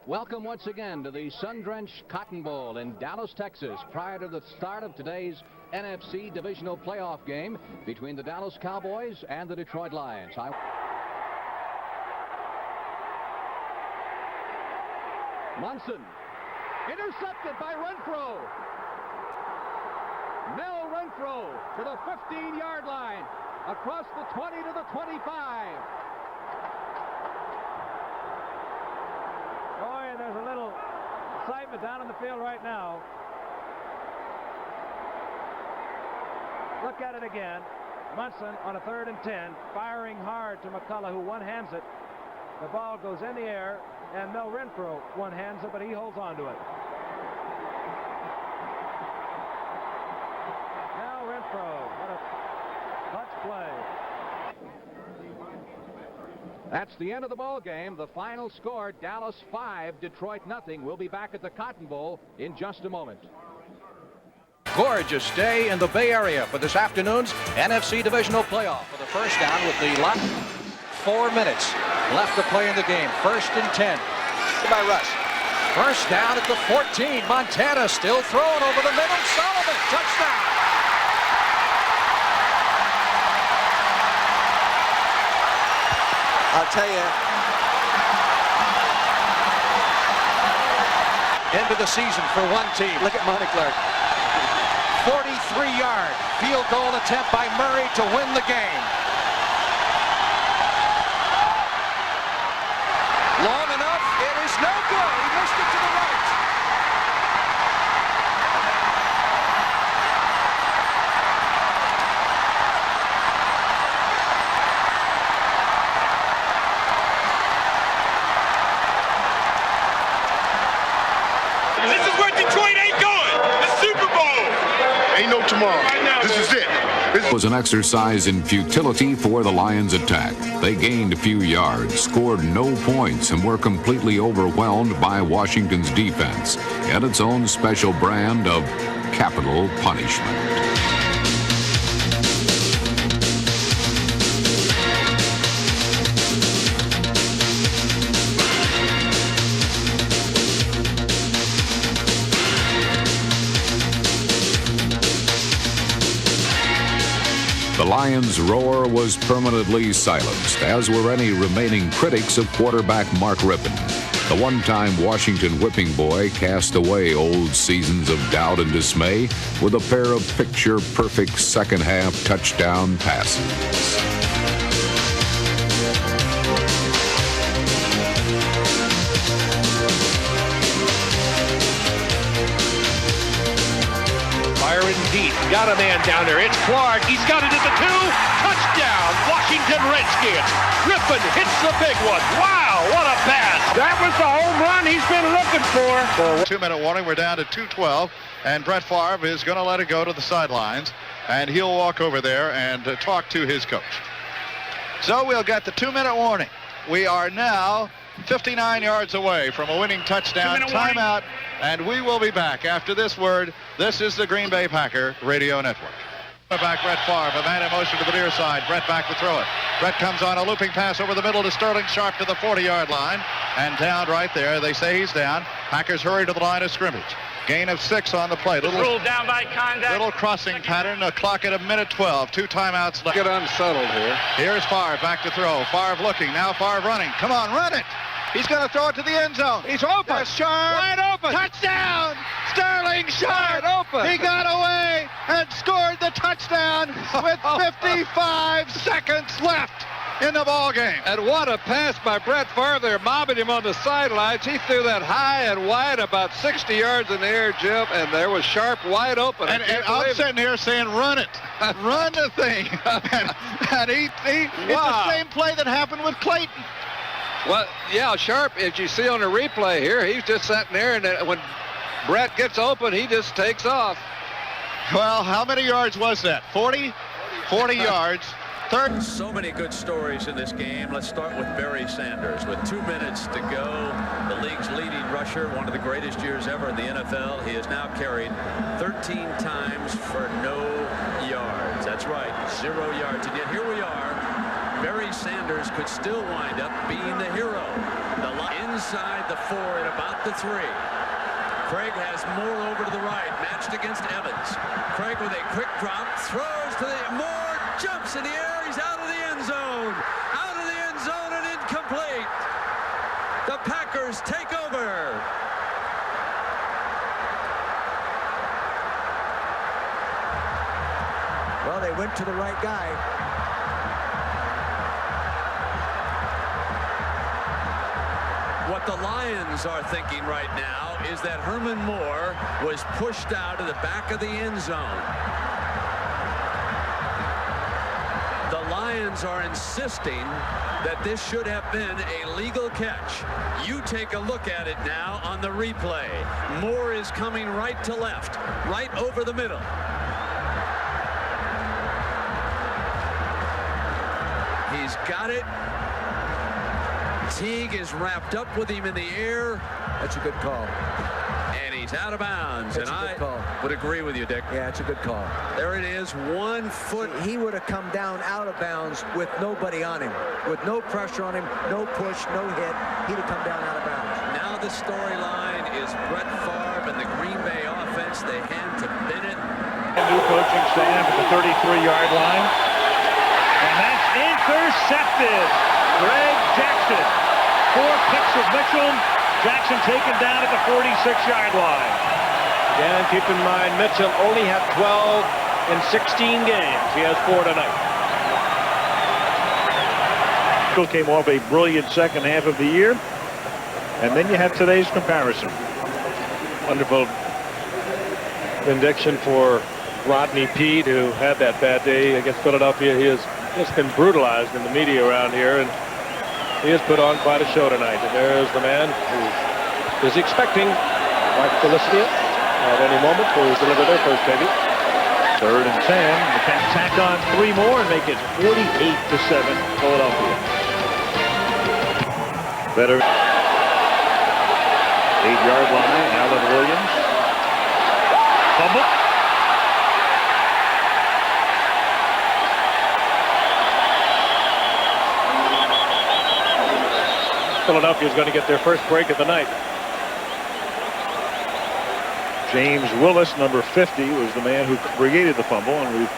Welcome once again to the sun-drenched Cotton Bowl in Dallas, Texas, prior to the start of today's NFC divisional playoff game between the Dallas Cowboys and the Detroit Lions. Munson, intercepted by Renfro. Mel Renfro to the 15-yard line, across the 20 to the 25. Boy, and there's a little excitement down in the field right now. Look at it again. Munson on a 3rd and 10, firing hard to McCullough, who one-hands it. The ball goes in the air, and Mel Renfro one-hands it, but he holds on to it. Mel Renfro, what a clutch play. That's the end of the ball game. The final score, Dallas 5, Detroit nothing. We'll be back at the Cotton Bowl in just a moment. Gorgeous day in the Bay Area for this afternoon's NFC divisional playoff. For the first down with the last 4 minutes left to play in the game. 1st and 10 by Russ. First down at the 14. Montana still throwing over the middle. Sullivan, touchdown. I'll tell you. End of the season for one team. Look at Monty Clark. 43-yard field goal attempt by Murray to win the game. Long enough, it is no good. He missed it to the right. This is where Detroit ain't going. The Super Bowl. Ain't no tomorrow. This is it. It was an exercise in futility for the Lions' attack. They gained a few yards, scored no points, and were completely overwhelmed by Washington's defense and its own special brand of capital punishment. The Lions' roar was permanently silenced, as were any remaining critics of quarterback Mark Rippon. The one-time Washington whipping boy cast away old seasons of doubt and dismay with a pair of picture-perfect second-half touchdown passes. Deep. Got a man down there. It's Clark. He's got it at the 2. Touchdown, Washington Redskins. Rippon hits the big one. Wow, what a pass. That was the home run he's been looking for. 2-minute warning. We're down to 2:12, and Brett Favre is going to let it go to the sidelines, and he'll walk over there and talk to his coach. So we'll get the 2-minute warning. We are now 59 yards away from a winning touchdown. Timeout. And we will be back after this word. This is the Green Bay Packer Radio Network. Back Brett Favre, a man in motion to the near side. Brett back to throw it. Brett comes on a looping pass over the middle to Sterling Sharp to the 40-yard line. And down right there. They say he's down. Packers hurry to the line of scrimmage. Gain of 6 on the play. Ruled down by contact. Little crossing pattern. A clock at a minute 12. 2 timeouts left. Get unsettled here. Here's Favre back to throw. Favre looking. Now Favre running. Come on, run it. He's going to throw it to the end zone. He's open. Yes, Sharp. Wide open. Touchdown. Sterling Sharp. Wide open. He got away and scored the touchdown with 55 seconds left in the ball game. And what a pass by Brett Favre. They're mobbing him on the sidelines. He threw that high and wide, about 60 yards in the air, Jim, and there was Sharp wide open. And I'm sitting here saying, run it. Run the thing. and he it's the same play that happened with Clayton. Well, yeah, Sharp, as you see on the replay here, he's just sitting there, and when Brett gets open, he just takes off. Well, how many yards was that? 40? 40 yards. Third. So many good stories in this game. Let's start with Barry Sanders. With 2 minutes to go, the league's leading rusher, one of the greatest years ever in the NFL. He has now carried 13 times for no yards. That's right, 0 yards. And yet here we are. Barry Sanders could still wind up being the hero. The inside the 4 at about the 3. Craig has Moore over to the right, matched against Evans. Craig with a quick drop, throws to the Moore, jumps in the air, he's out of the end zone. Out of the end zone and incomplete. The Packers take over. Well, they went to the right guy. What the Lions are thinking right now is that Herman Moore was pushed out of the back of the end zone. The Lions are insisting that this should have been a legal catch. You take a look at it now on the replay. Moore is coming right to left, right over the middle. He's got it. Teague is wrapped up with him in the air. That's a good call. And he's out of bounds. That's and a good call. Would agree with you, Dick. Yeah, it's a good call. There it is, 1 foot. He would have come down out of bounds with nobody on him, with no pressure on him, no push, no hit. He'd have come down out of bounds. Now the storyline is Brett Favre and the Green Bay offense. They hand to Bennett. New coaching staff at the 33-yard line. And that's intercepted. Greg Jackson. 4 picks of Mitchell. Jackson taken down at the 46-yard line. Again, keep in mind, Mitchell only had 12 in 16 games. He has 4 tonight. Mitchell came off a brilliant second half of the year. And then you have today's comparison. Wonderful indiction for Rodney Peete, who had that bad day against Philadelphia. He has just been brutalized in the media around here, and he has put on quite a show tonight. And there's the man who is expecting Mark Felicity at any moment to deliver their first baby. 3rd and 10. They can tack on 3 more and make it 48-7 Philadelphia. Better 8-yard line. Alan Williams. Fumble. Philadelphia is going to get their first break of the night. James Willis, number 50, was the man who created the fumble, and we've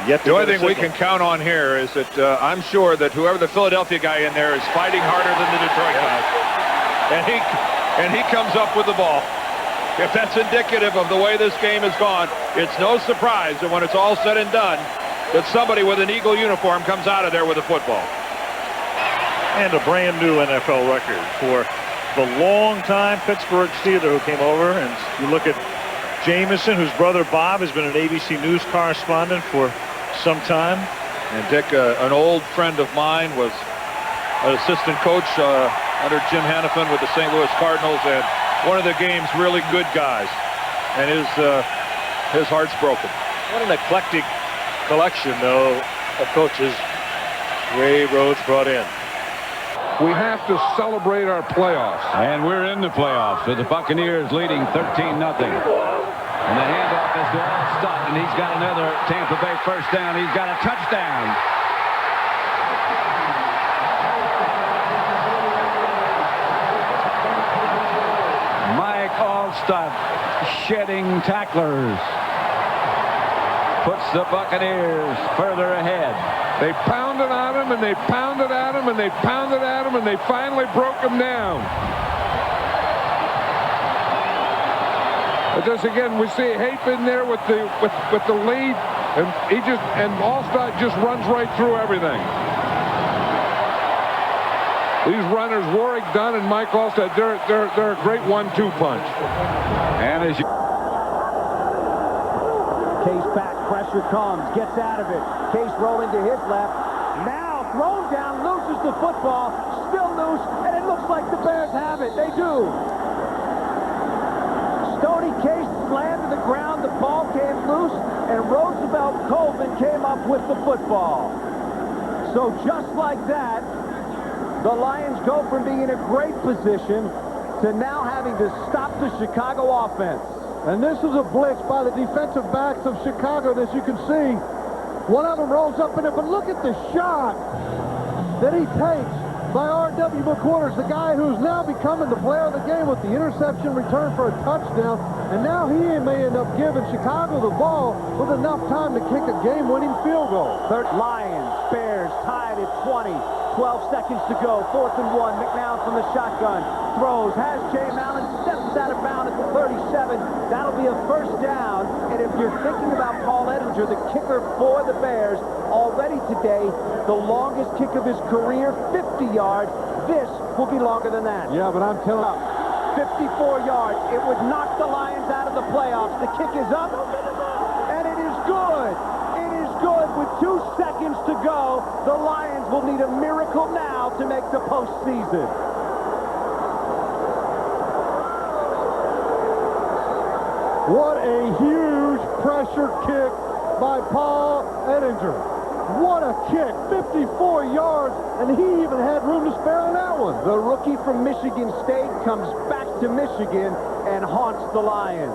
yet to. The only thing we can count on here is that I'm sure that whoever the Philadelphia guy in there is fighting harder than the Detroit guy, and he comes up with the ball. If that's indicative of the way this game has gone, it's no surprise that when it's all said and done, that somebody with an Eagle uniform comes out of there with a football. And a brand new NFL record for the longtime Pittsburgh Steeler who came over. And you look at Jameson, whose brother Bob has been an ABC News correspondent for some time. And Dick, an old friend of mine, was an assistant coach under Jim Hannafin with the St. Louis Cardinals, and one of the game's really good guys. And his heart's broken. What an eclectic collection, though, of coaches Ray Rhodes brought in. We have to celebrate our playoffs. And we're in the playoffs with the Buccaneers leading 13-0. And the handoff is to Alstott, and he's got another Tampa Bay first down. He's got a touchdown. Mike Alstott shedding tacklers. Puts the Buccaneers further ahead. They pounded on him, and they pounded at him, and they pounded at him, and they finally broke him down. But just again, we see Hape in there with the lead, and Alstott just runs right through everything. These runners, Warwick Dunn and Mike Alstott, they're a great 1-2 punch. And as you Case back, pressure comes, gets out of it. Case rolling to his left. Now thrown down, loses the football, still loose, and it looks like the Bears have it. They do. Stoney Case slammed to the ground, the ball came loose, and Roosevelt Colvin came up with the football. So just like that, the Lions go from being in a great position to now having to stop the Chicago offense. And this is a blitz by the defensive backs of Chicago, as you can see. One of them rolls up in it, but look at the shot that he takes. by R.W. McQuarters, the guy who's now becoming the player of the game with the interception return for a touchdown. And now he may end up giving Chicago the ball with enough time to kick a game-winning field goal. Third, Lions, Bears tied at 20. 12 seconds to go. 4th and 1. McNown from the shotgun. Throws. Has James Allen. Steps out of bounds at the 37. That'll be a first down. And if you're thinking about Paul Ettinger, the kicker for the Bears, already today, the longest kick of his career, 50 yards. This will be longer than that. Yeah, but I'm telling you, 54 yards. It would knock the Lions out of the playoffs. The kick is up, and it is good. It is good. With 2 seconds to go, the Lions will need a miracle now to make the postseason. what a huge pressure kick by Paul Ettinger. What a kick, 54 yards, and he even had room to spare on that one. The rookie from Michigan State comes back to Michigan and haunts the Lions.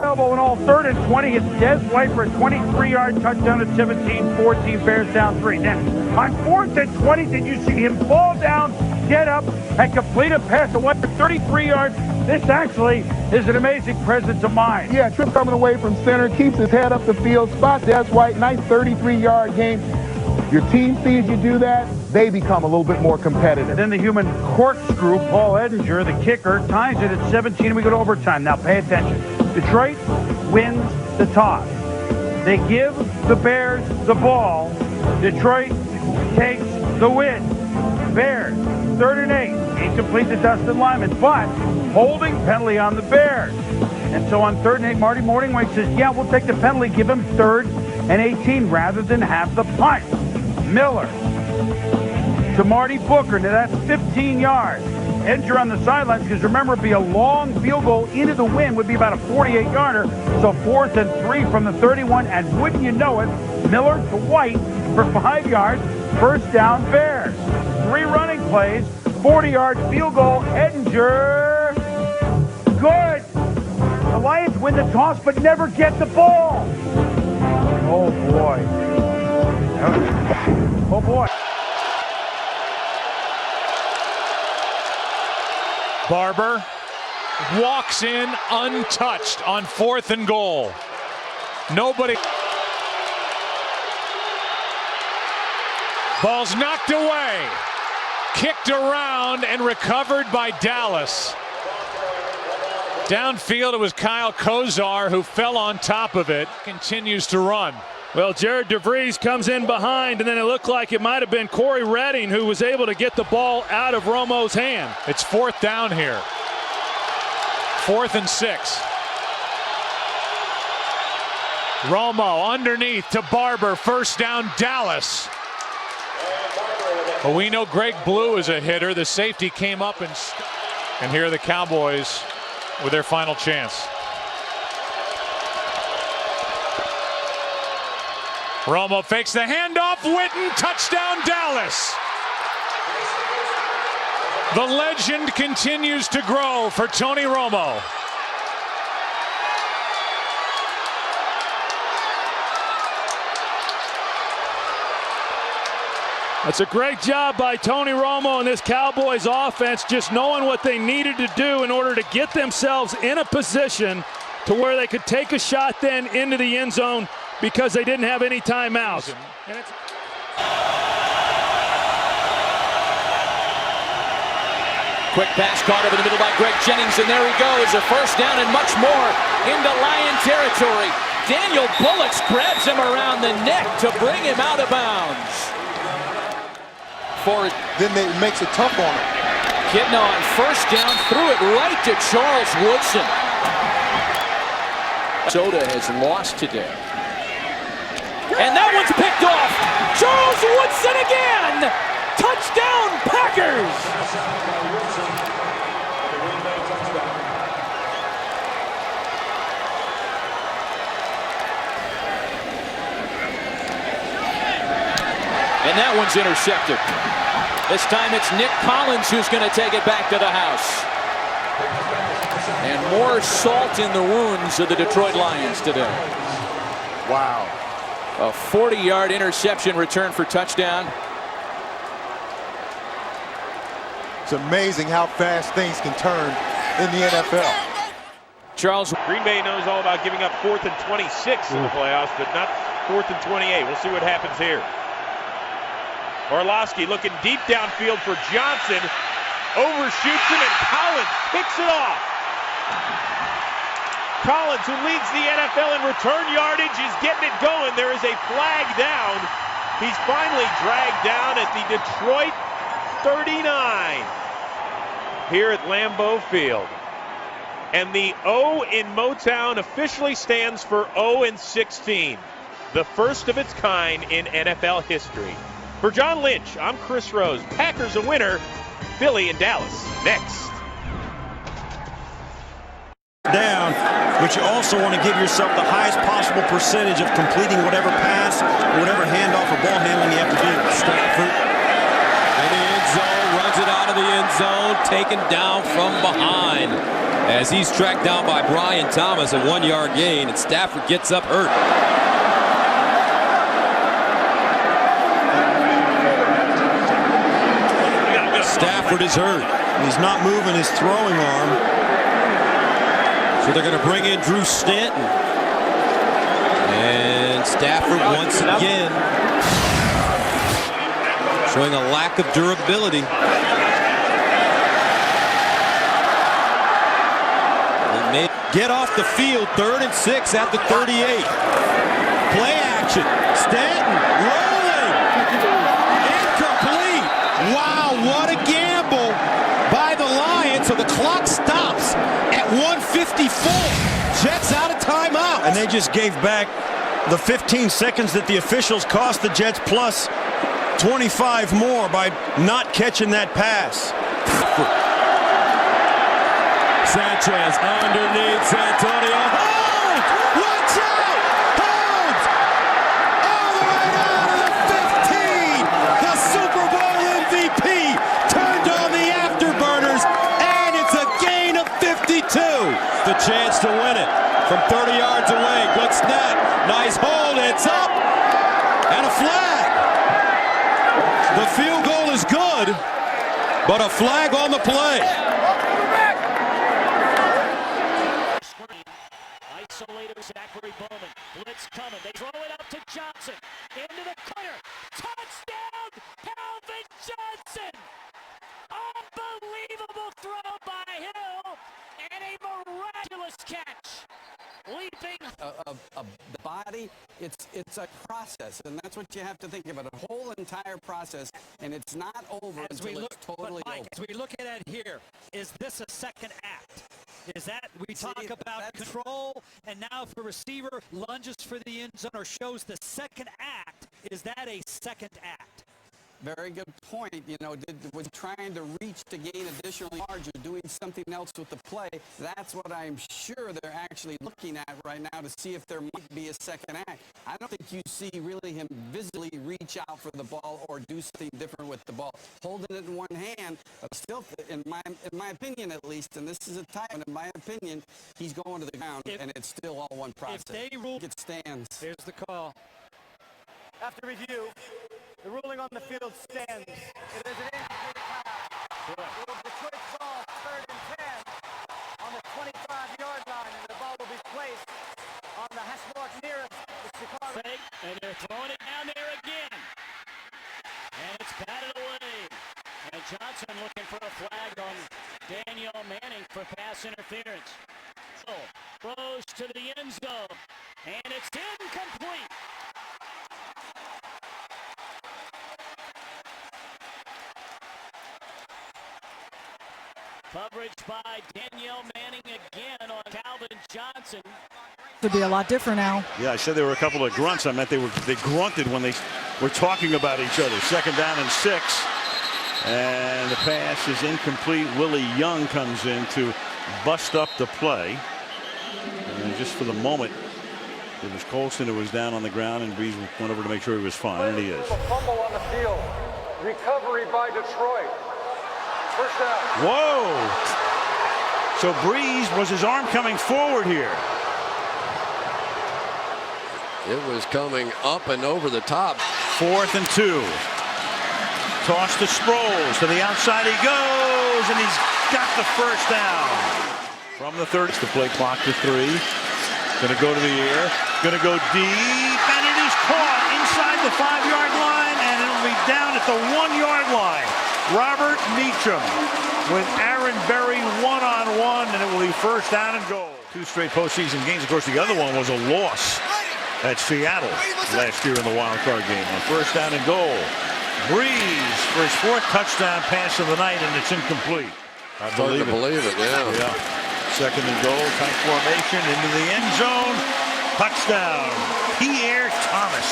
Elbow and all, 3rd and 20. It's Des White for a 23-yard touchdown at 17-14. Bears down 3. Now, on 4th and 20, did you see him fall down, get up, and complete a pass to White for 33 yards? This actually is an amazing presence of mind. Yeah, Tripp coming away from center, keeps his head up the field, spots Des White, nice 33-yard game. Your team sees you do that, they become a little bit more competitive. And then the human corkscrew, Paul Ettinger, the kicker, ties it at 17, and we go to overtime. Now pay attention. Detroit wins the toss. They give the Bears the ball. Detroit takes the win. Bears, 3rd and 8. Incomplete to Dustin Lyman, but holding penalty on the Bears. And so on 3rd and 8, Marty Morningway says, yeah, we'll take the penalty, give him 3rd and 18 rather than have the punt. Miller to Marty Booker. Now that's 15 yards. Ettinger on the sidelines, because remember, it'd be a long field goal into the wind, would be about a 48-yarder. So 4th and 3 from the 31, and wouldn't you know it, Miller to White for 5 yards. First down, Bears. 3 running plays, 40-yard field goal. Ettinger, good. The Lions win the toss, but never get the ball. Oh boy. Oh boy. Barber walks in untouched on 4th and goal. Nobody. Ball's knocked away. Kicked around and recovered by Dallas. Downfield, it was Kyle Kozar who fell on top of it. Continues to run. Well, Jared DeVries comes in behind, and then it looked like it might have been Corey Redding who was able to get the ball out of Romo's hand. It's 4th down here. 4th and 6. Romo underneath to Barber. First down, Dallas. Well, we know Greg Blue is a hitter. The safety came up and here are the Cowboys with their final chance. Romo fakes the handoff. Witten, touchdown, Dallas. The legend continues to grow for Tony Romo. That's a great job by Tony Romo and this Cowboys offense, just knowing what they needed to do in order to get themselves in a position to where they could take a shot then into the end zone, because they didn't have any timeouts. Quick pass caught over the middle by Greg Jennings, and there he goes. A first down and much more into Lion territory. Daniel Bullocks grabs him around the neck to bring him out of bounds. Then it makes it tough on him. Kitna on first down, threw it right to Charles Woodson. Soda has lost today. And that one's picked off. Charles Woodson again. Touchdown, Packers. And that one's intercepted. This time it's Nick Collins who's going to take it back to the house. And more salt in the wounds of the Detroit Lions today. Wow. A 40-yard interception return for touchdown. It's amazing how fast things can turn in the NFL. Charles. Green Bay knows all about giving up 4th and 26 in the playoffs, but not 4th and 28. We'll see what happens here. Orlovsky looking deep downfield for Johnson. Overshoots him, and Collins picks it off. Collins, who leads the NFL in return yardage, is getting it going. There is a flag down. He's finally dragged down at the Detroit 39 here at Lambeau Field. And the O in Motown officially stands for 0-16, the first of its kind in NFL history. For John Lynch, I'm Chris Rose. Packers a winner, Philly and Dallas next. Down, but you also want to give yourself the highest possible percentage of completing whatever pass, or whatever handoff or ball handling you have to do. Stafford in the end zone, runs it out of the end zone, taken down from behind as he's tracked down by Brian Thomas, a 1-yard gain, and Stafford gets up hurt. Stafford is hurt. He's not moving his throwing arm. So they're going to bring in Drew Stanton. And Stafford once again showing a lack of durability. Get off the field, 3rd and 6 at the 38. Play action. Stanton rolling. Incomplete. Wow, what a gamble by the Lions. So the clock stops at 1:54. Jets out of timeout. And they just gave back the 15 seconds that the officials cost the Jets, plus 25 more by not catching that pass. Sanchez underneath Santonio. Holmes! Watch out! Holmes! All the way down to the 15! The Super Bowl MVP turned on the afterburners, and it's a gain of 52. The chance to win it from 30 yards away. Good snap. Nice hold. It's up. And a flag. The field goal is good, but a flag on the play. Isolator Zachary Bowman. Blitz coming. They throw it up to Johnson. Into the corner. Touchdown! Calvin Johnson! Unbelievable throw by Hill. And a miraculous catch. Leaping. The body, it's a process, and that's what you have to think about. A whole entire process, and it's not over until it's totally over. As we look at it here, is this a second act? Is that we talk about control, and now if a receiver lunges for the end zone or shows the second act, is that a second act? Very good point. You know, was trying to reach to gain additional yards or doing something else with the play. That's what I'm sure they're actually looking at right now to see if there might be a second act. I don't think you see really him visibly reach out for the ball or do something different with the ball. Holding it in one hand, but still, in my opinion at least, and this is a tight one, in my opinion, he's going to the ground, and it's still all one process. If they rule, it stands. Here's the call. After review, the ruling on the field stands. It is an incomplete pass. It was Detroit's ball, 3rd and 10 on the 25-yard line, and the ball will be placed on the hash mark nearest the Chicago. And they're throwing it down there again. And it's batted away. And Johnson looking for a flag on Daniel Manning for pass interference. So, throws to the end zone. And it's incomplete. Coverage by Danielle Manning again on Calvin Johnson. Could be a lot different now. Yeah, I said there were a couple of grunts. I meant they grunted when they were talking about each other. 2nd down and 6. And the pass is incomplete. Willie Young comes in to bust up the play. And just for the moment, it was Colston who was down on the ground, and Breeze went over to make sure he was fine, and he is. A fumble on the field. Recovery by Detroit. First down. Whoa! So Breeze, was his arm coming forward here? It was coming up and over the top. 4th and 2. Toss to Sproles. To the outside he goes. goes, and he's got the first down. From the 30, the play clock to 3. Going to go to the air. Going to go deep, and it is caught inside the 5-yard line, and it'll be down at the 1-yard line. Robert Meacham with Aaron Berry one-on-one, and it will be first down and goal. 2 straight postseason games. Of course, the other one was a loss at Seattle last year in the wild card game. On first down and goal, Breeze for his 4th touchdown pass of the night, and it's incomplete. I believe it, yeah. Second and goal, tight formation into the end zone. Touchdown, Pierre Thomas.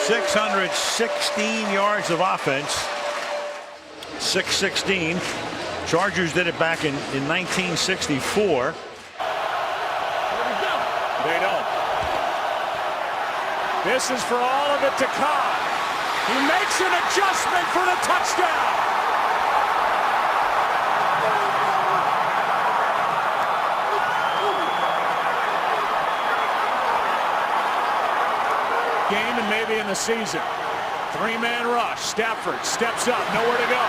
.616 yards of offense. 616. Chargers did it back in 1964. They don't. This is for all of it to come. He makes an adjustment for the touchdown. Game and maybe in the season. 3-man rush. Stafford steps up, nowhere to go.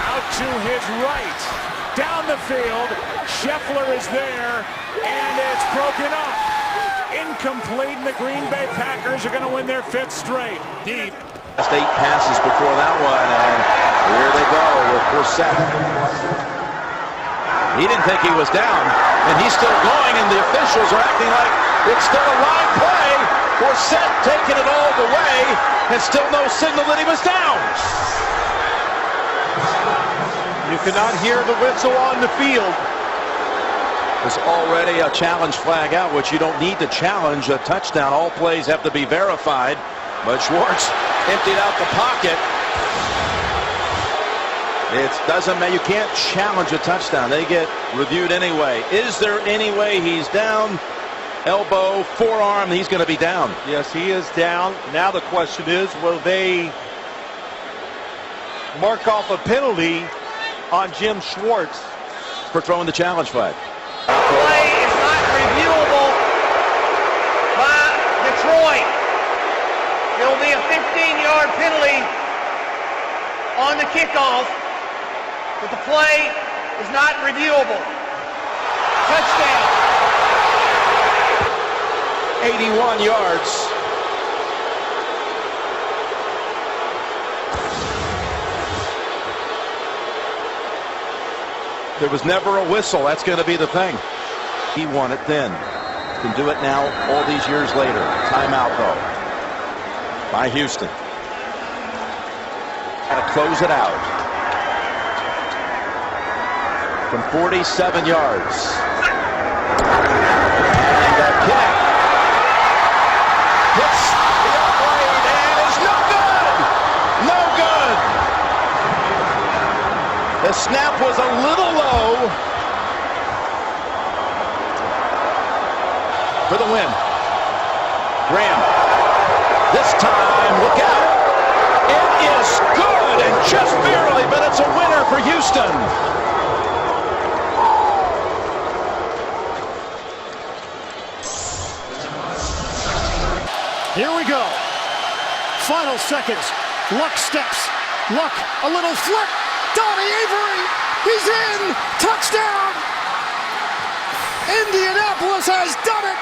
Out to his right. Down the field. Scheffler is there, and it's broken up. Incomplete, and the Green Bay Packers are going to win their 5th straight. Deep. Last 8 passes before that one, and here they go with Brissett. He didn't think he was down, and he's still going, and the officials are acting like it's still a live play. Brissett taking it all the way, and still no signal that he was down. You cannot hear the whistle on the field. There's already a challenge flag out, which you don't need to challenge a touchdown. All plays have to be verified. But Schwartz emptied out the pocket. It doesn't matter. You can't challenge a touchdown. They get reviewed anyway. Is there any way he's down? Elbow, forearm, he's going to be down. Yes, he is down. Now the question is, will they mark off a penalty on Jim Schwartz for throwing the challenge flag? The play is not reviewable by Detroit. It will be a 15-yard penalty on the kickoff, but the play is not reviewable. Touchdown. 81 yards. There was never a whistle. That's going to be the thing. He won it then. Can do it now all these years later. Timeout, though, by Houston. Got to close it out. From 47 yards. And the kick hits the upright and is no good. No good. The snap was a little low for the win. Graham. This time, look out. It is good and just barely, but it's a winner for Houston. Here we go. Final seconds. Luck steps. Luck, a little flip. Donnie Avery, he's in. Touchdown. Indianapolis has done it.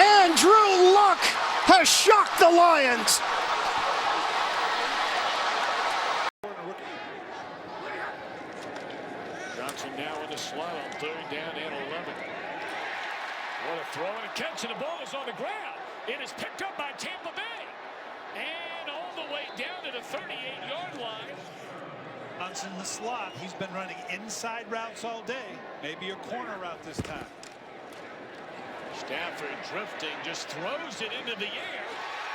And Drew Luck has shocked the Lions. Johnson now in the slot on 3rd down and 11. What a throw and a catch, and the ball is on the ground. It is picked up by Tampa Bay. And all the way down to the 38-yard line. Johnson in the slot. He's been running inside routes all day. Maybe a corner route this time. Stafford drifting, just throws it into the air.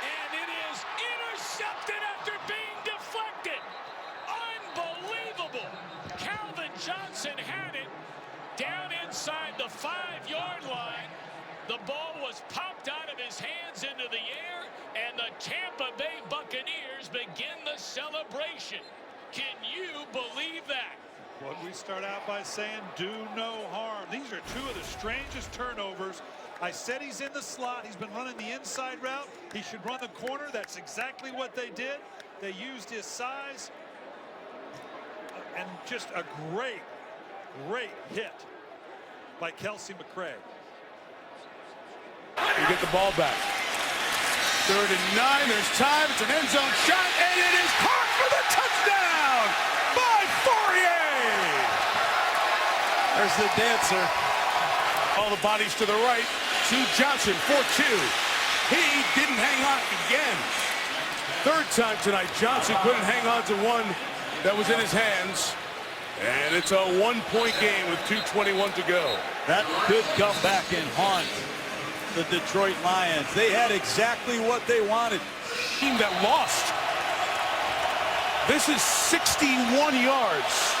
And it is intercepted after being deflected. Unbelievable. Calvin Johnson had it down inside the 5-yard line. The ball was popped out of his hands into the air, and the Tampa Bay Buccaneers begin the celebration. Can you believe that? What we start out by saying, do no harm. These are two of the strangest turnovers I said he's in the slot. He's been running the inside route. He should run the corner. That's exactly what they did. They used his size. And just a great hit by Kelsey McCray. You get the ball back. 3rd and 9. There's time. It's an end zone shot, and it is caught for the touchdown by Fourier. There's the dancer. All the bodies to the right. To Johnson, 4-2. He didn't hang on again. 3rd time tonight, Johnson couldn't hang on to one that was in his hands. And it's a 1-point game with 2:21 to go. That could come back and haunt the Detroit Lions. They had exactly what they wanted. Team that lost. This is 61 yards.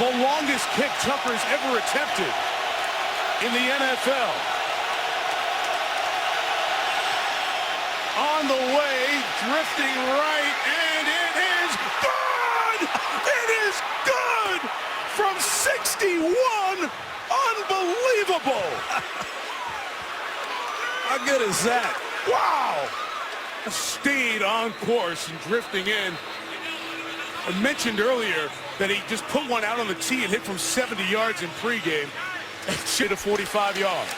The longest kick Tucker's ever attempted in the NFL. On the way, drifting right, and it is good! It is good! From 61! Unbelievable! How good is that? Wow! Stayed on course and drifting in. I mentioned earlier that he just put one out on the tee and hit from 70 yards in pregame. And shit a 45 yards.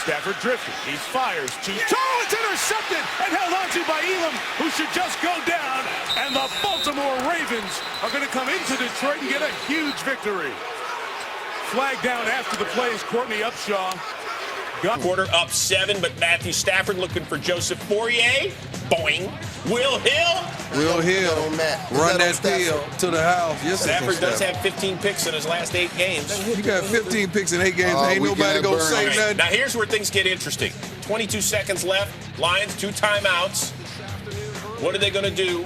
Stafford drifting. He fires too tall. It's intercepted and held onto by Elam, who should just go down. And the Baltimore Ravens are going to come into Detroit and get a huge victory. Flag down after the play is Courtney Upshaw. Quarter up 7, but Matthew Stafford looking for Joseph Fourier. Boing. Will Hill. Run that field to the house. Yes, Stafford does have 15 picks in his last 8 games. You got 15 picks in 8 games. Ain't nobody going to say nothing. Now here's where things get interesting. 22 seconds left. Lions 2 timeouts. What are they going to do?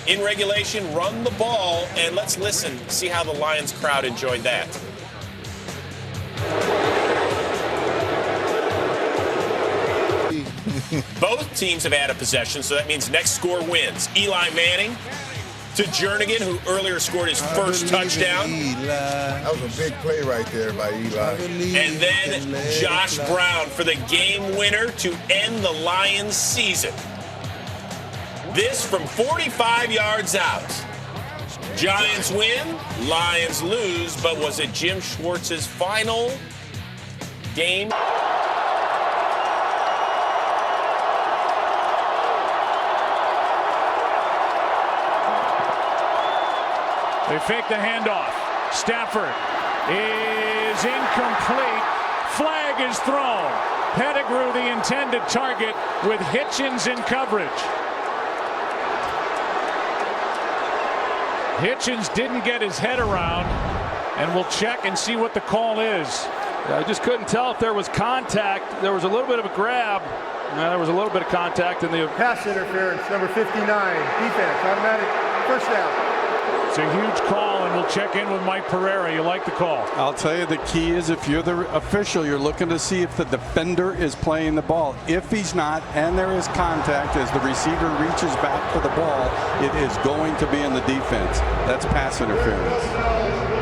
In regulation, run the ball, and let's listen, see how the Lions crowd enjoyed that. Both teams have had a possession, so that means next score wins. Eli Manning to Jernigan, who earlier scored his first touchdown. That was a big play right there by Eli. And then Josh Brown for the game winner to end the Lions' season. This from 45 yards out. Giants win, Lions lose, but was it Jim Schwartz's final game? They fake the handoff. Stafford is incomplete. Flag is thrown. Pettigrew, the intended target, with Hitchens in coverage. Hitchens didn't get his head around, and we'll check and see what the call is. I just couldn't tell if there was contact. There was a little bit of a grab. There was a little bit of contact in the pass interference, number 59, defense, automatic first down. It's a huge call, and we'll check in with Mike Pereira. You like the call? I'll tell you, the key is if you're the official, you're looking to see if the defender is playing the ball. If he's not, and there is contact as the receiver reaches back for the ball, it is going to be in the defense. That's pass interference.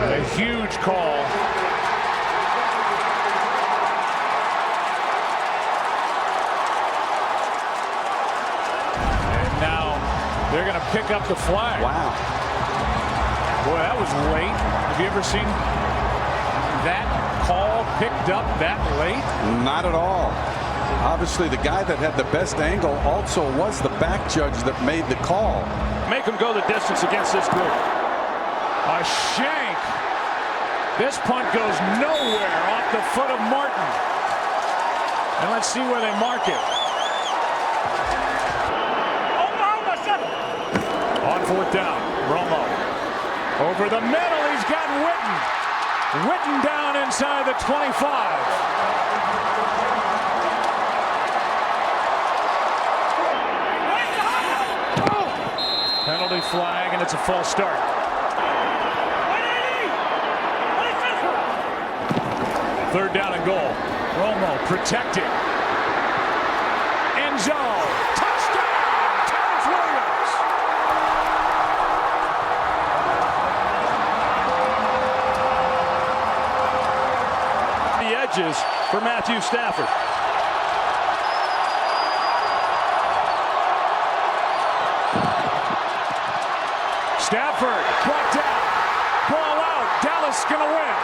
A huge call. And now they're going to pick up the flag. Wow. Boy, that was late. Have you ever seen that call picked up that late? Not at all. Obviously, the guy that had the best angle also was the back judge that made the call. Make him go the distance against this group. A shank. This punt goes nowhere off the foot of Martin. And let's see where they mark it. On 4th down, Romo. Over the middle, he's got Witten. Witten down inside the 25. Penalty flag, and it's a false start. Third down and goal. Romo protected. End zone. Touchdown! Terrence Williams. The edges. for Matthew Stafford. Stafford brought down. Ball out. Dallas going to win.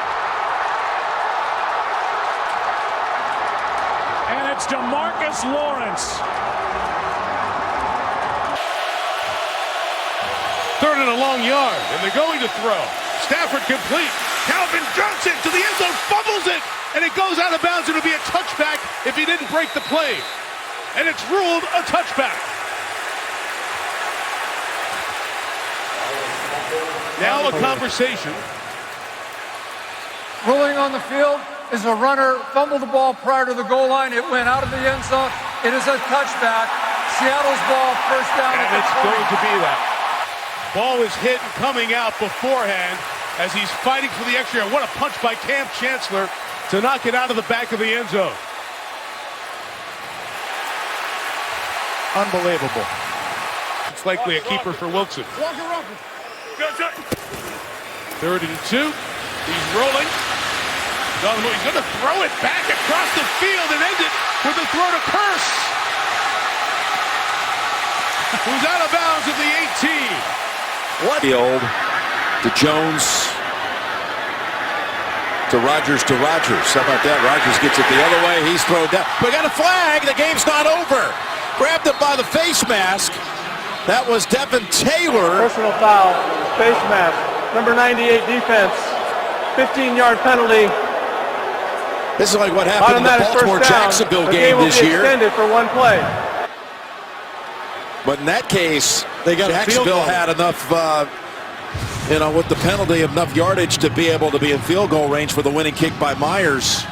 And it's DeMarcus Lawrence. Third and a long yard, and they're going to throw. Stafford complete. Calvin Johnson to the end zone, fumbles it, and it goes out of bounds. It'll be a touchback if he didn't break the play. And it's ruled a touchback. Now a conversation. Ruling on the field is a runner fumbled the ball prior to the goal line. It went out of the end zone. It is a touchback. Seattle's ball, first down. And it's going to be that. Ball is hit and coming out beforehand as he's fighting for the extra. What a punch by Cam Chancellor to knock it out of the back of the end zone. Unbelievable. It's likely a keeper for Wilson. Third and 2. He's rolling. He's going to throw it back across the field and end it with a throw to Curse, who's out of bounds at the 18. What? Field to Jones to Rodgers How about that? Rodgers gets it the other way. He's thrown down. We got a flag. The game's not over. Grabbed it by the face mask. That was Devin Taylor. Personal foul, face mask, number 98 defense, 15-yard penalty. This is like what happened in the Baltimore-Jacksonville game this year. Extended for one play. But in that case, Jacksonville had enough, with the penalty, enough yardage to be able to be in field goal range for the winning kick by Myers.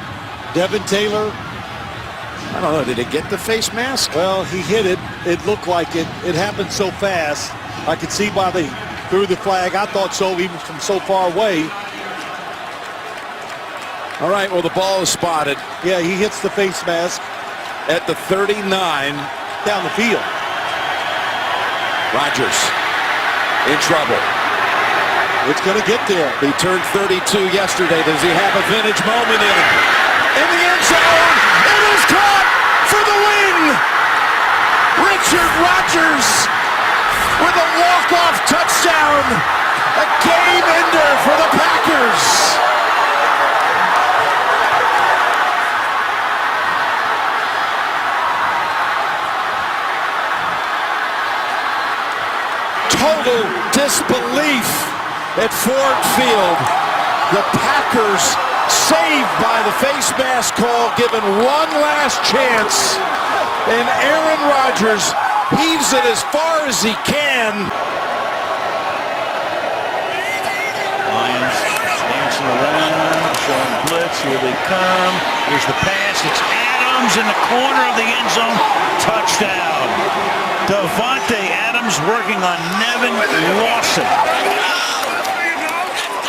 Devin Taylor, I don't know, did it get the face mask? well, he hit it. It looked like it. It happened so fast. I could see why they threw the flag. I thought so, even from so far away. All right, well, the ball is spotted. Yeah, he hits the face mask. At the 39. Down the field. Rodgers in trouble. It's going to get there. He turned 32 yesterday. Does he have a vintage moment in the end zone? It is caught for the win. Richard Rodgers with a walk-off touchdown. A game ender for the Packers. Total disbelief at Ford Field. The Packers saved by the face mask call, given one last chance, and Aaron Rodgers heaves it as far as he can. Lions dancing around, showing blitz. Here they come. Here's the pass. It's Adams in the corner of the end zone. Touchdown. Devontae Adams working on Nevin Lawson.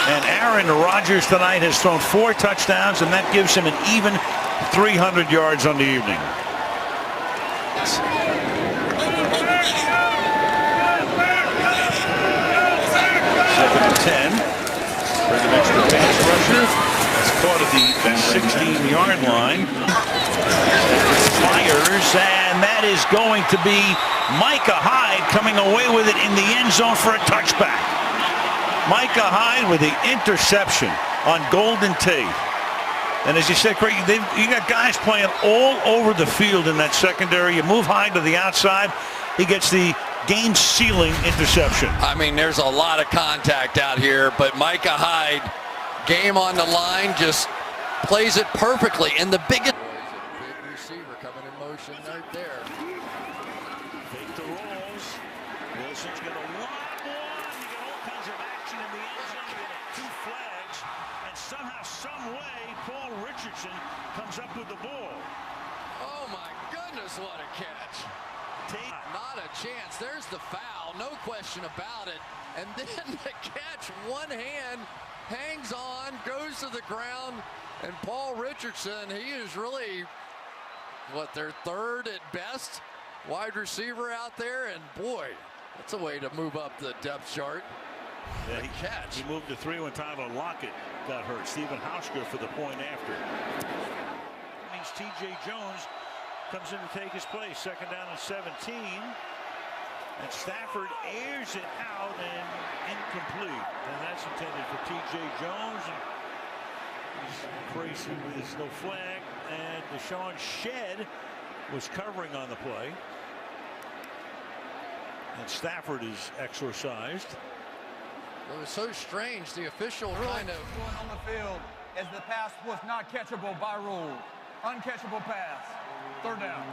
And Aaron Rodgers tonight has thrown 4 touchdowns, and that gives him an even 300 yards on the evening. Second and 10. Bring an extra pass rusher. That's caught at the 16-yard line. Fires, and that is going to be Micah Hyde coming away with it in the end zone for a touchback. Micah Hyde with the interception on Golden Tate. And as you said, Craig, you got guys playing all over the field in that secondary. You move Hyde to the outside, he gets the game-sealing interception. I mean, there's a lot of contact out here, but Micah Hyde, game on the line, just plays it perfectly. And the biggest receiver coming in motion right there. Fake the rolls. Wilson's going to lock one. You get all kinds of action in the end zone. You get 2 flags, and somehow, some way, Paul Richardson comes up with the ball. Oh my goodness, what a catch. Not a chance. There's the foul, no question about it. And then the catch, one hand, hangs on, goes to the ground, and Paul Richardson, he is really, what, their third at best wide receiver out there, and boy, that's a way to move up the depth chart. Yeah, he moved to 3 when Tyler Lockett got hurt. Stephen Hauschka for the point after. as T.J. Jones comes in to take his place. Second down and 17. And Stafford airs it out and incomplete. And that's intended for T.J. Jones. And he's crazy with his no flag. And Deshaun Shedd was covering on the play. And Stafford is exorcised. It was so strange. The official kind of going on the field as the pass was not catchable by rule. Uncatchable pass. Third down.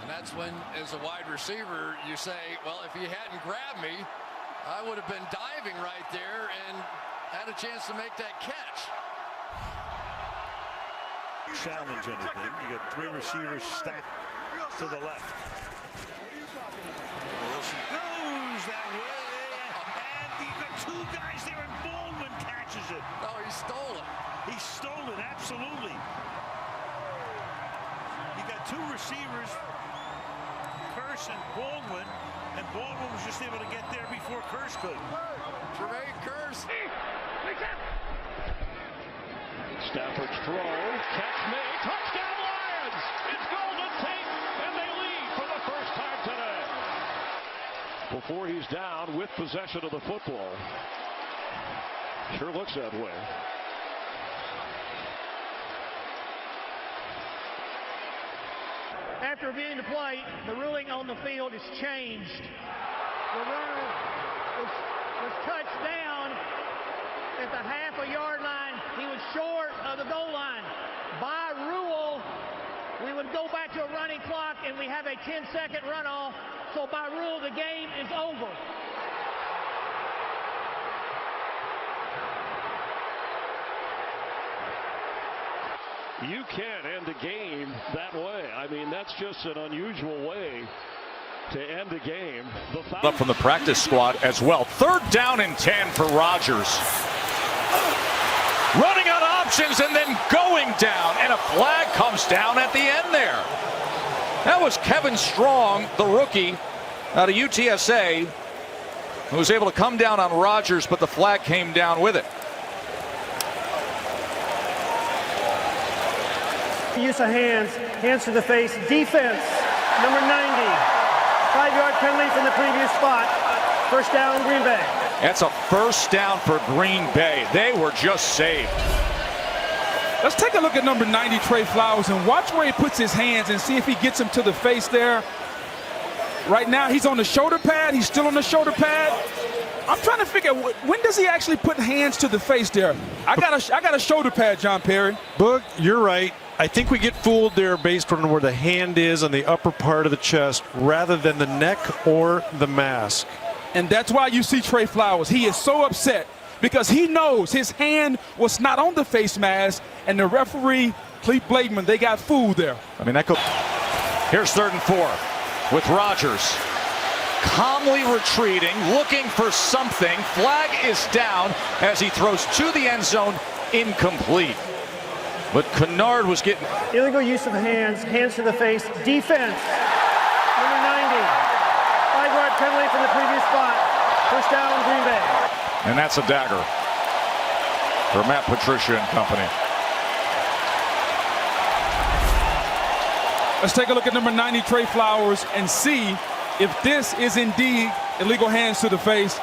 And that's when, as a wide receiver, you say, well, if he hadn't grabbed me, I would have been diving right there and had a chance to make that catch. Challenge anything. You got three receivers stacked to the left. Wilson goes that way, and you got two guys there, and Baldwin catches it. No, he stole it. He stole it, absolutely. You got two receivers, Curse and Baldwin was just able to get there before Curse could. Jermaine Curse. Stafford's throw, catch made, touchdown Lions! It's Golden Tate, and they lead for the first time today. Before he's down with possession of the football. Sure looks that way. After reviewing the play, the ruling on the field is changed. The runner was touched down at the half-a-yard line. He was short of the goal line. By rule, we would go back to a running clock, and we have a 10-second runoff. So by rule, the game is over. You can't end a game that way. I mean, that's just an unusual way to end a game. Up from the practice squad as well. Third down and 10 for Rodgers. Running out of options and then going down, and a flag comes down at the end there. That was Kevin Strong, the rookie out of UTSA, who was able to come down on Rodgers, but the flag came down with it. Use of hands to the face, defense, number 90. 5-yard penalty from the previous spot. First down, Green Bay. That's a first down for Green Bay. They were just saved. Let's take a look at number 90, Trey Flowers, and watch where he puts his hands and see if he gets him to the face there. Right now, he's on the shoulder pad. He's still on the shoulder pad. I'm trying to figure out, when does he actually put hands to the face there? I got a shoulder pad, John Perry. Boog, you're right. I think we get fooled there based on where the hand is on the upper part of the chest rather than the neck or the mask. And that's why you see Trey Flowers. He is so upset because he knows his hand was not on the face mask, and the referee, Clete Blakeman, they got fooled there. I mean, that could. Here's 3rd and 4 with Rodgers. Calmly retreating, looking for something. Flag is down as he throws to the end zone, incomplete. But Kennard was getting... Illegal use of hands to the face, defense, number 90. 5-yard penalty from the previous spot. First down, Green Bay. And that's a dagger for Matt Patricia and company. Let's take a look at number 90, Trey Flowers, and see if this is indeed illegal hands to the face.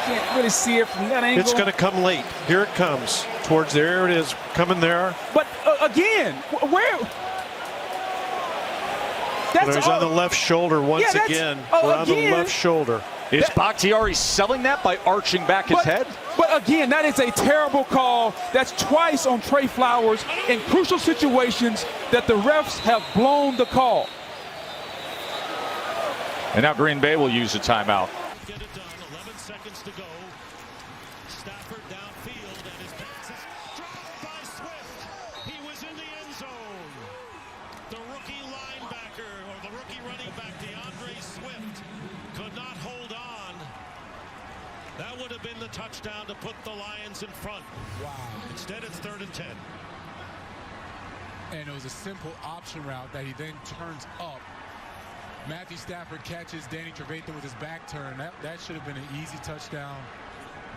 Can't really see it from that angle. It's going to come late. Here it comes. Towards there it is, coming there. But again, where? That's on the left shoulder once again. Around the left shoulder. Is Bakhtiari selling that by arching back his head? But again, that is a terrible call. That's twice on Trey Flowers in crucial situations that the refs have blown the call. And now Green Bay will use a timeout. Get it done. 11 seconds to go. Stafford downfield, and his pass is dropped by Swift. He was in the end zone. The rookie linebacker, or the rookie running back, DeAndre Swift, could not hold on. That would have been the touchdown to put the Lions in front. Wow. Instead, it's 3rd and 10. And it was a simple option route that he then turns up. Matthew Stafford catches Danny Trevathan with his back turn. That should have been an easy touchdown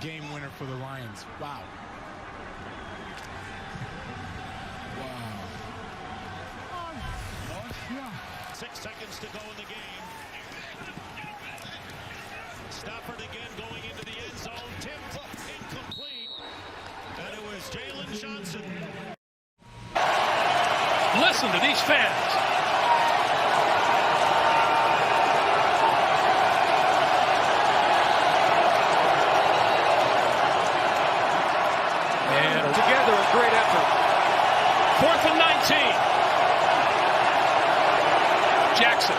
game winner for the Lions. Wow. 6 seconds to go in the game. Stafford again going into the end zone. Tipped, incomplete. And it was Jalen Johnson. Listen to these fans. And together, a great effort. 4th and 19. Jackson.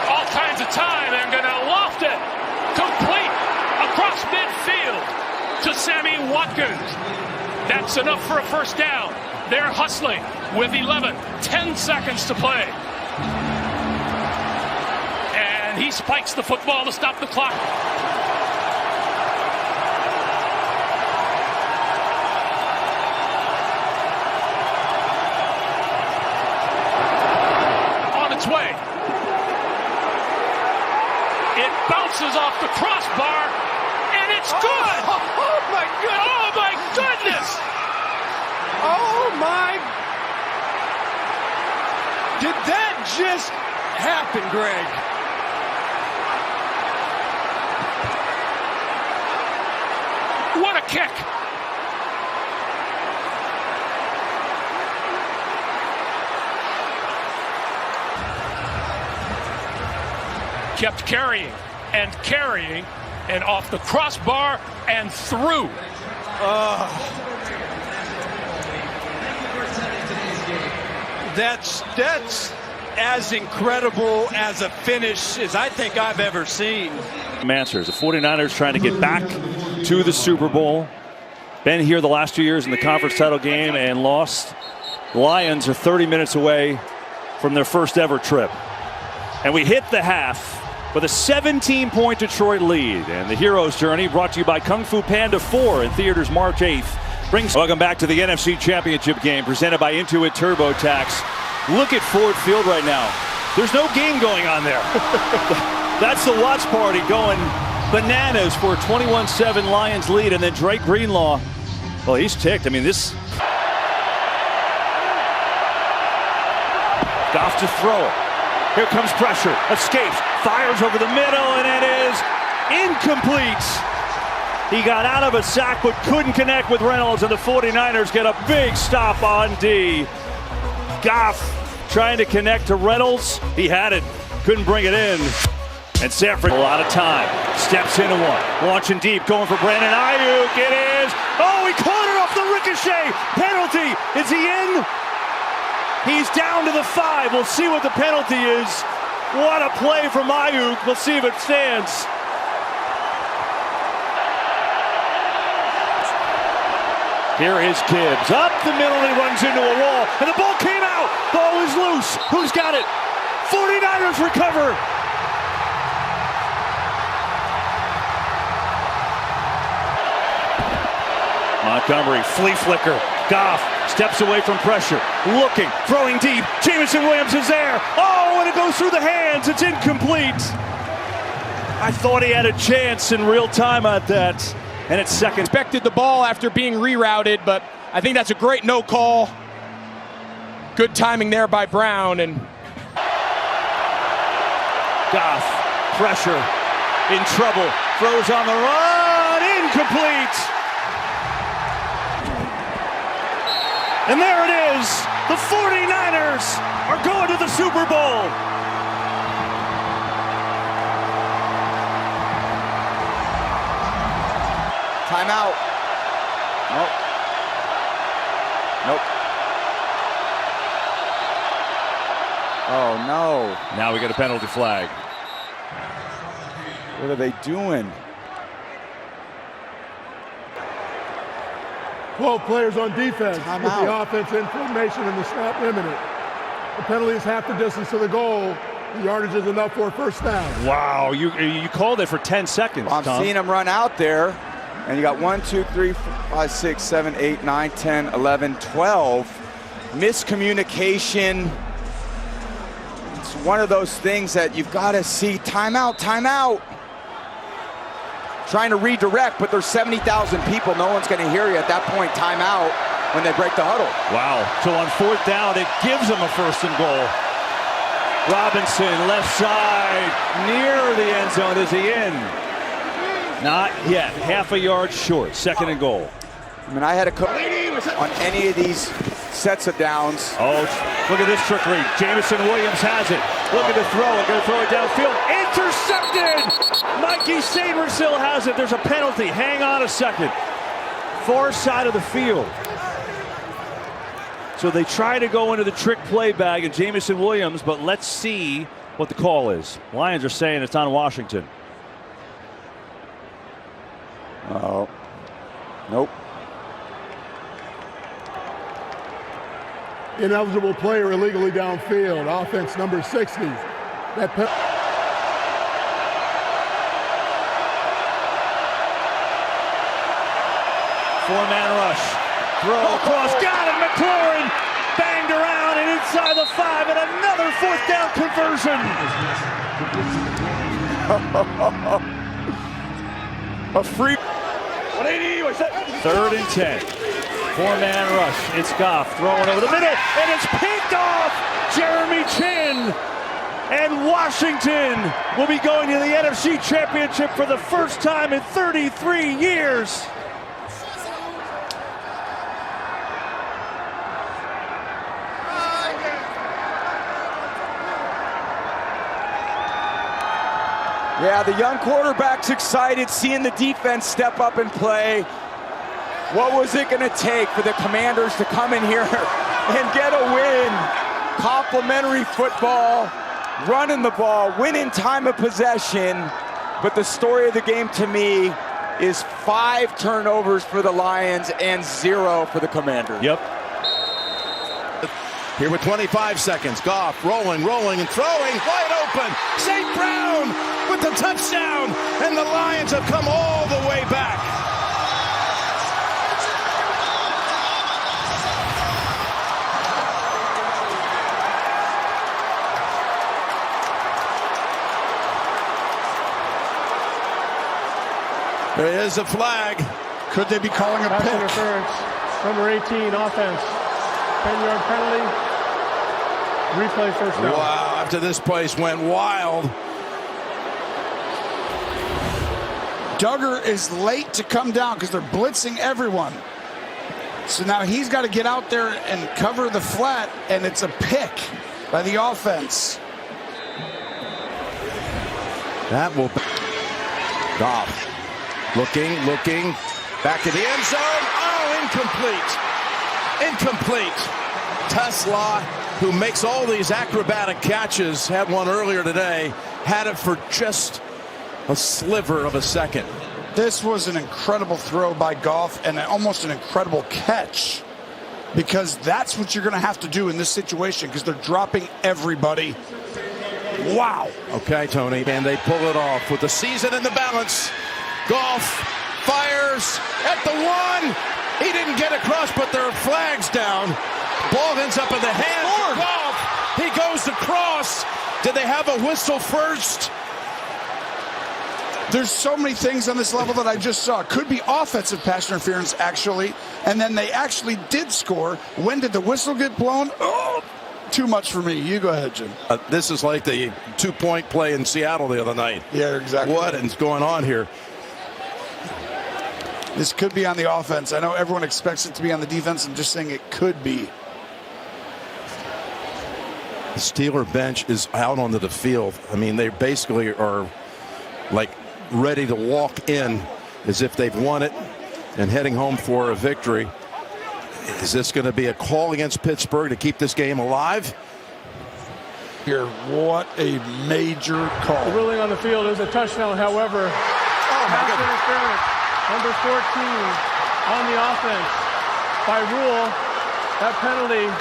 All kinds of time. They're going to loft it. Complete across midfield to Sammy Watkins. That's enough for a first down. They're hustling with 10 seconds to play. And he spikes the football to stop the clock. On its way. It bounces off the crossbar, and it's good! Oh my goodness! Oh my goodness! Oh my! Did that just happen, Greg? What a kick! Kept carrying, and off the crossbar and through. That's as incredible as a finish as I think I've ever seen. Answers. The 49ers trying to get back to the Super Bowl. Been here the last 2 years in the conference title game and lost. The Lions are 30 minutes away from their first ever trip. And we hit the half with a 17-point Detroit lead. And the hero's journey brought to you by Kung Fu Panda 4 in theaters March 8th. Welcome back to the NFC Championship game presented by Intuit TurboTax. Look at Ford Field right now. There's no game going on there. That's the watch party going bananas for a 21-7 Lions lead. And then Drake Greenlaw, well, he's ticked. I mean, this... Goff to throw it. Here comes pressure. Escapes. Fires over the middle, and it is incomplete. He got out of a sack but couldn't connect with Reynolds, and the 49ers get a big stop on D. Goff trying to connect to Reynolds. He had it. Couldn't bring it in. And Sanford, a lot of time. Steps into one. Launching deep. Going for Brandon Ayuk. It is. Oh, he caught it off the ricochet. Penalty. Is he in? He's down to the 5. We'll see what the penalty is. What a play from Ayuk. We'll see if it stands. Here is Gibbs. Up the middle, he runs into a wall. And the ball came out. Ball is loose. Who's got it? 49ers recover. Montgomery, flea flicker. Goff steps away from pressure. Looking, throwing deep. Jameson Williams is there. Oh, and it goes through the hands. It's incomplete. I thought he had a chance in real time at that. And it's second. Expected the ball after being rerouted, but I think that's a great no call. Good timing there by Brown. And Goff, pressure, in trouble. Throws on the run. Incomplete. And there it is. The 49ers are going to the Super Bowl. Timeout. Nope. Nope. Oh, no. Now we get a penalty flag. What are they doing? 12 players on defense with Timeout. the offense in formation and the snap imminent. The penalty is half the distance to the goal. The yardage is enough for a first down. Wow, you called it for 10 seconds, I'm Tom. seeing him run out there. And you got 1, 2, 3, 4, 5, 6, 7, 8, 9, 10, 11, 12. Miscommunication. It's one of those things that you've got to see. Timeout, timeout. Trying to redirect, but there's 70,000 people. No one's going to hear you at that point. Timeout when they break the huddle. Wow. So on 4th down, it gives them a 1st and goal. Robinson, left side, near the end zone. Is he in? Not yet. Half a yard short. 2nd and goal. I mean, I had a coach on any of these sets of downs. Oh, look at this trickery. Jamison Williams has it. Looking to throw it. Going to throw it downfield. Intercepted! Mikey Sabersill has it. There's a penalty. Hang on a second. Far side of the field. So they try to go into the trick play bag of Jamison Williams, but let's see what the call is. Lions are saying it's on Washington. Oh. Nope. Ineligible player illegally downfield. Offense number 60. That Four-man rush. Throw across. Got it. McLaurin banged around and inside the 5, and another 4th down conversion. A free. 3rd and 10. Four-man rush. It's Goff throwing over the middle, and it's picked off. Jeremy Chin. And Washington will be going to the NFC Championship for the first time in 33 years. Yeah, the young quarterback's excited, seeing the defense step up and play. What was it going to take for the Commanders to come in here and get a win? Complimentary football, running the ball, winning time of possession. But the story of the game to me is 5 turnovers for the Lions and 0 for the Commanders. Yep. Here with 25 seconds, Goff rolling and throwing, wide open. St. Brown with the touchdown, and the Lions have come all the way back. There is a flag. Could they be calling a Pass pick? interference. Number 18, offense. 10-yard penalty. Replay first down. Wow, after this place went wild. Duggar is late to come down because they're blitzing everyone. So now he's got to get out there and cover the flat, and it's a pick by the offense. That will be Goff. Looking, back in the end zone. Oh, incomplete. Tesla, who makes all these acrobatic catches, had one earlier today, had it for just a sliver of a second. This was an incredible throw by Goff and almost an incredible catch, because that's what you're going to have to do in this situation because they're dropping everybody. Wow. Okay, Tony, and they pull it off with the season in the balance. Goff fires at the 1. He didn't get across, but there are flags down. Ball ends up in the hands of Goff. He goes across. Did they have a whistle first? There's so many things on this level that I just saw. Could be offensive pass interference, actually. And then they actually did score. When did the whistle get blown? Oh, too much for me. You go ahead, Jim. This is like the 2-point play in Seattle the other night. Yeah, exactly. What is going on here? This could be on the offense. I know everyone expects it to be on the defense. I'm just saying it could be. The Steeler bench is out onto the field. I mean, they basically are like ready to walk in as if they've won it and heading home for a victory. Is this going to be a call against Pittsburgh to keep this game alive? Here, what a major call. The ruling on the field is a touchdown, however. Pass interference. Number 14 on the offense. By rule, that penalty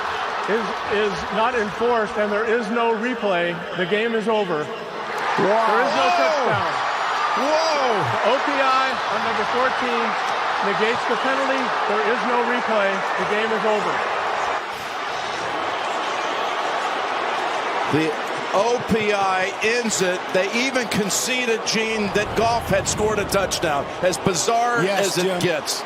is not enforced, and there is no replay. The game is over. Wow. There is no touchdown. Whoa! The OPI on number 14 negates the penalty. There is no replay. The game is over. The OPI ends it. They even conceded, Gene, that Goff had scored a touchdown. As bizarre as it gets.